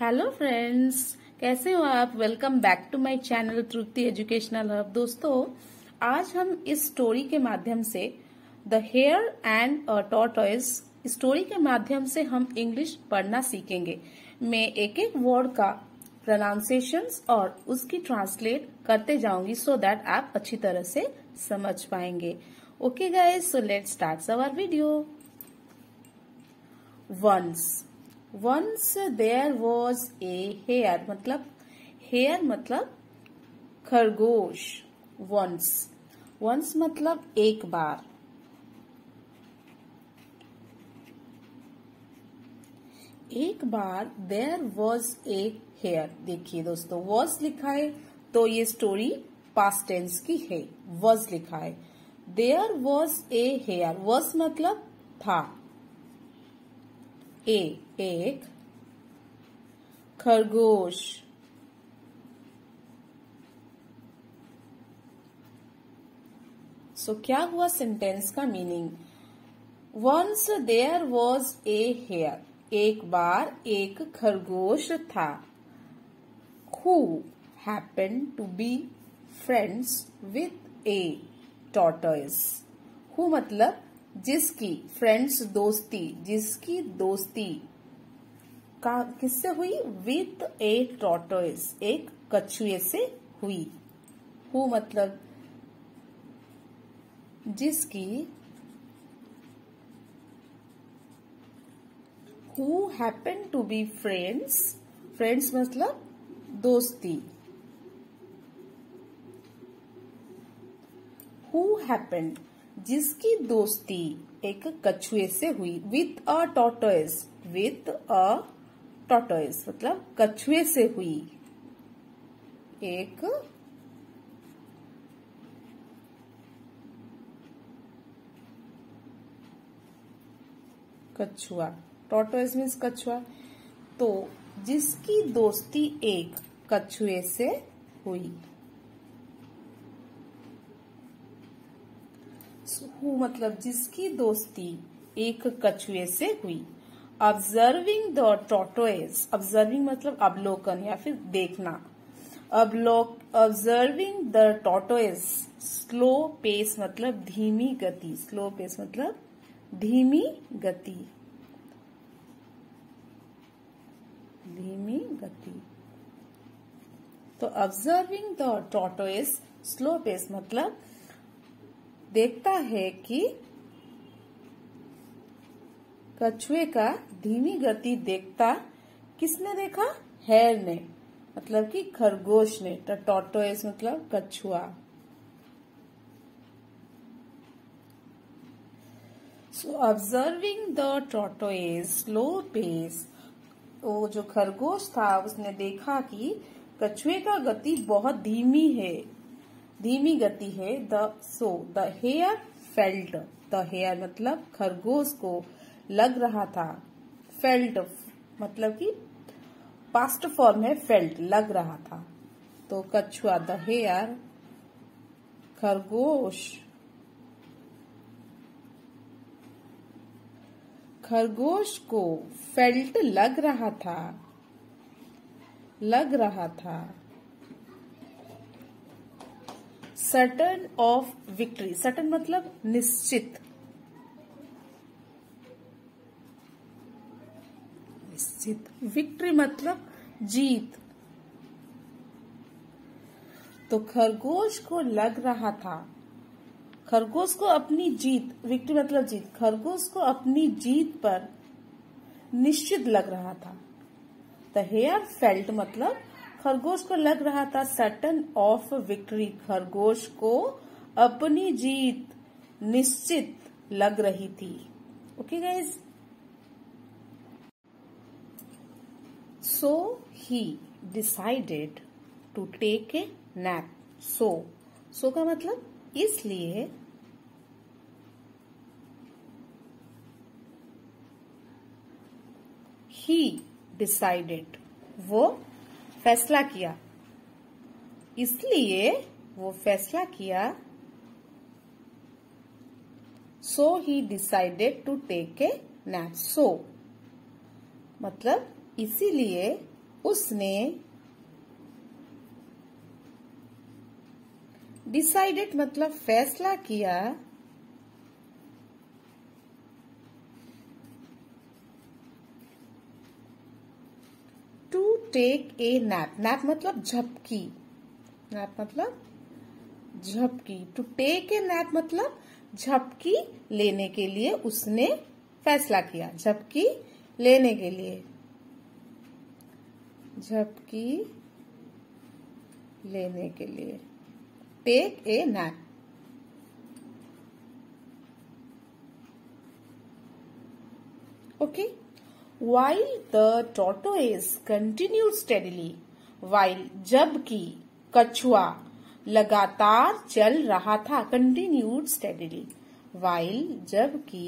Hello friends, कैसे हो आप। Welcome back to my channel Tripti educational hub. दोस्तों, आज हम इस स्टोरी के माध्यम से the hare and tortoise story के माध्यम से हम इंग्लिश पढ़ना सीखेंगे। मैं एक एक वर्ड का प्रोनाउंसिएशंस और उसकी ट्रांसलेट करते जाऊंगी सो दैट आप अच्छी तरह से समझ पाएंगे। Okay guys, so let's start our video. Once there was a hare, मतलब खरगोश। वंस मतलब एक बार। एक बार देयर वॉज ए हेयर। देखिए दोस्तों, वॉज लिखा है तो ये स्टोरी पास्ट टेंस की है। वॉज लिखा है। There was a hare, was मतलब था। एक खरगोश। सो क्या हुआ सेंटेंस का meaning. Once there was a hare, एक बार एक खरगोश था। Who happened to be friends with a tortoise. Who मतलब जिसकी, फ्रेंड्स दोस्ती, जिसकी दोस्ती का किससे हुई। विथ ए टॉर्टोइज, एक कछुए से हुई। हु मतलब जिसकी। Who happen to be friends, friends मतलब दोस्ती। हु हैपेंड जिसकी दोस्ती एक कछुए से हुई। With a tortoise, with a tortoise मतलब कछुए से हुई। एक कछुआ, टॉर्टोइज मीन्स कछुआ। तो जिसकी दोस्ती एक कछुए से हुई। हु मतलब जिसकी दोस्ती एक कछुए से हुई। ऑब्जर्विंग द टॉर्टोइज, ऑब्जर्विंग मतलब अवलोकन या फिर देखना। Observing the tortoise slow pace मतलब धीमी गति। स्लो पेस मतलब धीमी गति। धीमी गति। तो observing the tortoise slow pace मतलब देखता है कि कछुए का धीमी गति देखता। किसने देखा। हेयर ने, मतलब कि खरगोश ने। तो टॉर्टोइज मतलब कछुआ। So observing the tortoise slow pace, वो जो खरगोश था उसने देखा कि कछुए का गति बहुत धीमी है, धीमी गति है। The hare felt, the hare मतलब खरगोश को लग रहा था। फेल्ट मतलब कि पास्ट फॉर्म है फेल्ट, लग रहा था। तो कछुआ, द हेयर, खरगोश को फेल्ट लग रहा था, लग रहा था। सर्टन ऑफ विक्ट्री, सर्टन मतलब निश्चित। निश्चित। विक्ट्री मतलब जीत। तो खरगोश को लग रहा था, खरगोश को अपनी जीत, विक्ट्री मतलब जीत, खरगोश को अपनी जीत पर निश्चित लग रहा था। द हेयर फेल्ट मतलब खरगोश को लग रहा था सर्टन ऑफ विक्ट्री, खरगोश को अपनी जीत निश्चित लग रही थी। Okay guys. So he decided to take a nap. So का मतलब इसलिए। ही डिसाइडेड वो फैसला किया, इसलिए वो फैसला किया। So he decided to take a nap. So मतलब इसीलिए उसने डिसाइडेड मतलब फैसला किया to take a nap. Nap मतलब झपकी। नैप मतलब झपकी। टू टेक ए नैप मतलब झपकी लेने के लिए उसने फैसला किया। झपकी लेने के लिए, झपकी लेने के लिए। Take a nap. Okay. While the tortoise continued steadily, while जबकि कछुआ लगातार चल रहा था। continued steadily, while जबकि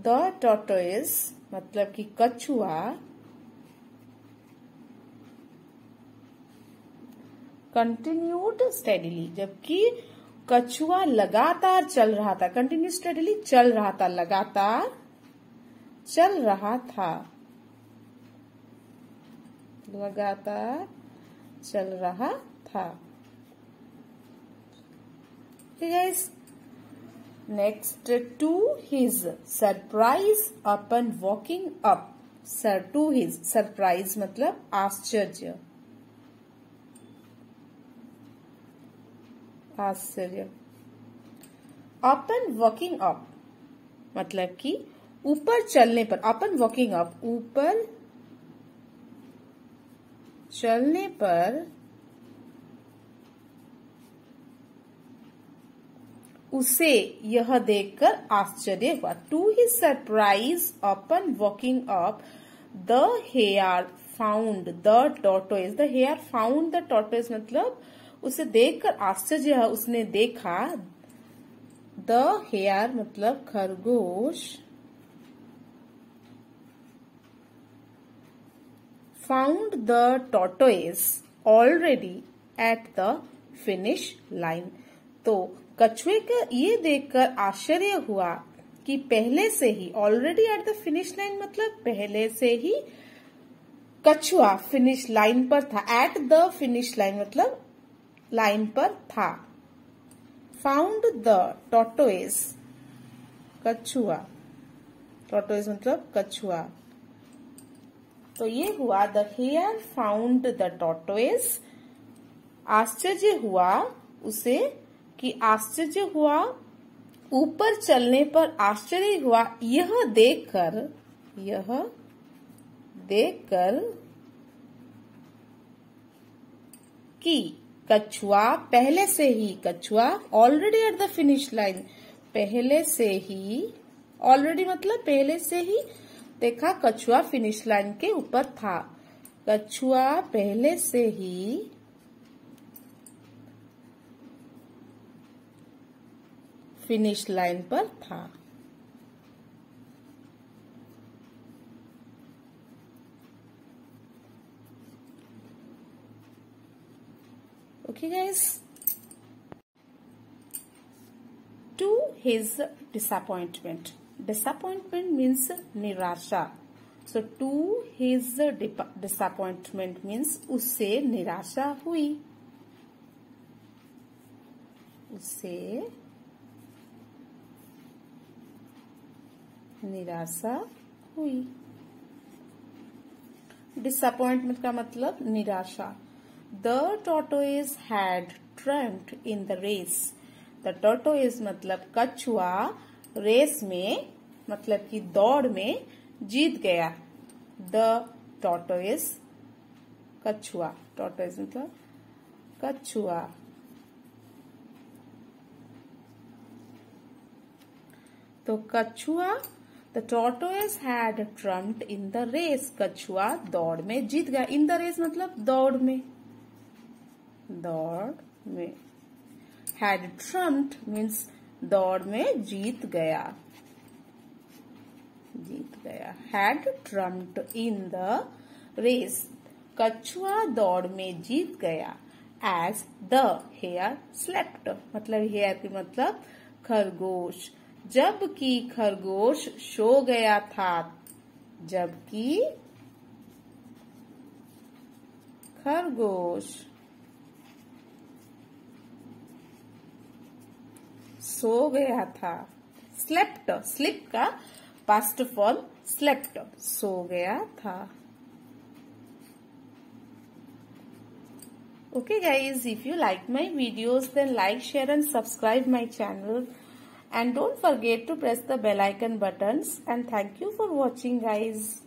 the tortoise मतलब कि कछुआ continued steadily, जबकि कछुआ लगातार चल रहा था। कंटिन्यू स्टडीली चल रहा था, लगातार चल रहा था, लगातार चल रहा था। Next, to his surprise upon walking up. To his surprise मतलब आश्चर्य, आश्चर्य। अपन वॉकिंग अप मतलब कि ऊपर चलने पर। अपन वॉकिंग अप ऊपर चलने पर उसे यह देखकर आश्चर्य हुआ। To his surprise upon walking up the hare found the tortoise. The hare found the tortoise मतलब उसे देखकर आश्चर्य है, उसने देखा। द हेयर मतलब खरगोश, found the tortoise already at the finish line. तो कछुए का ये देखकर आश्चर्य हुआ कि पहले से ही, already at the finish line मतलब पहले से ही कछुआ फिनिश लाइन पर था। एट द फिनिश लाइन मतलब लाइन पर था। फाउंड द टॉर्टोइज, कछुआ, टॉर्टोइज मतलब कछुआ। तो ये हुआ the hare found the tortoise. आश्चर्य हुआ उसे, कि आश्चर्य हुआ, ऊपर चलने पर आश्चर्य हुआ यह देखकर कि कछुआ पहले से ही, कछुआ already at the finish line, पहले से ही, ऑलरेडी मतलब पहले से ही देखा कछुआ फिनिश लाइन के ऊपर था। कछुआ पहले से ही फिनिश लाइन पर था। Okay guys, to his disappointment. Disappointment means निराशा. So to his disappointment means उससे निराशा हुई, उससे निराशा हुई। डिसअपॉइंटमेंट का मतलब निराशा। The tortoise had trumped in the race. The tortoise मतलब कछुआ रेस में मतलब कि दौड़ में जीत गया। The tortoise कछुआ, tortoise मतलब कछुआ। तो कछुआ, The tortoise had trumped in the race. कछुआ दौड़ में जीत गया। In the race मतलब दौड़ में, दौड़ में। Had trumped means दौड़ में जीत गया, जीत गया। Had trumped in the race. कछुआ दौड़ में जीत गया। As the hare slept मतलब hare की मतलब खरगोश। जबकि खरगोश सो गया था। जबकि खरगोश सो गया था। स्लेप्ट, स्लिप का पास्ट फॉर्म स्लेप्ट, सो गया था। Okay guys, if you like my videos, then like, share and subscribe my channel, and don't forget to press the bell icon buttons, and thank you for watching guys.